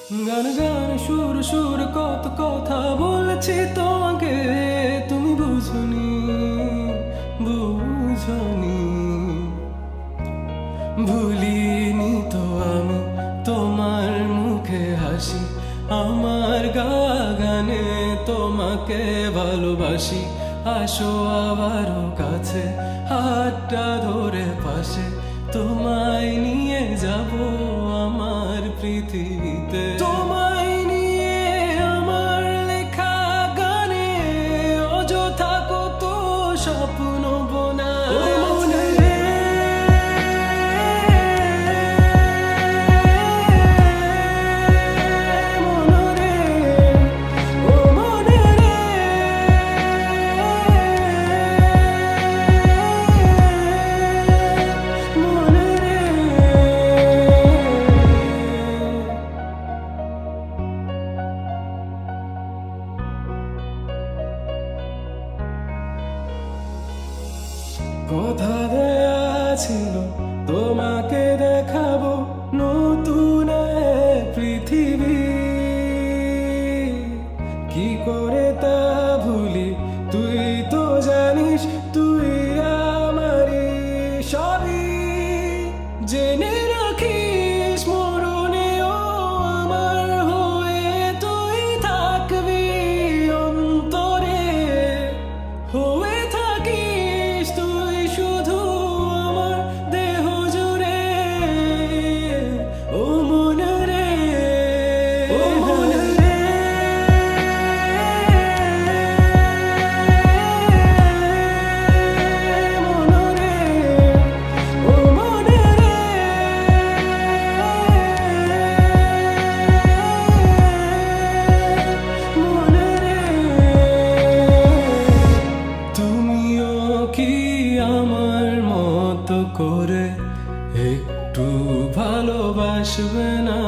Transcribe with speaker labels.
Speaker 1: গান গান সুর সুর কত কথা বলেছি তোমাকে, তুমি বুঝনি বুঝনি। ভুলিনি তো আমি তোমার মুখে হাসি, আমার গানে তোমাকে ভালোবাসি। আসো আবারও কাছে, হাতটা ধরে পাশে, তোমায় নিয়ে যাব আমার পৃথিবীতে। তোমায় নিয়ে আমার লেখা গানে অযথা কত স্বপ্ন বোনা আছে। কথা দেয়া ছিল তোমাকে দেখাবো নতুন এক পৃথিবী, কি করে তা ভুলি তুই তো জানিস, তুই আমারই সবই। জেনে রাখিস মরণেও আমার হয়ে তুই থাকবি অন্তরে, হয়ে থাকিস তুই শুধু আমার দেহ জুড়ে। ও মন রে, ও মন রে, মন রে, ও মন রে, মন রে। তুমিও কি আমার মতো করে একটু ভালোবাসবে না?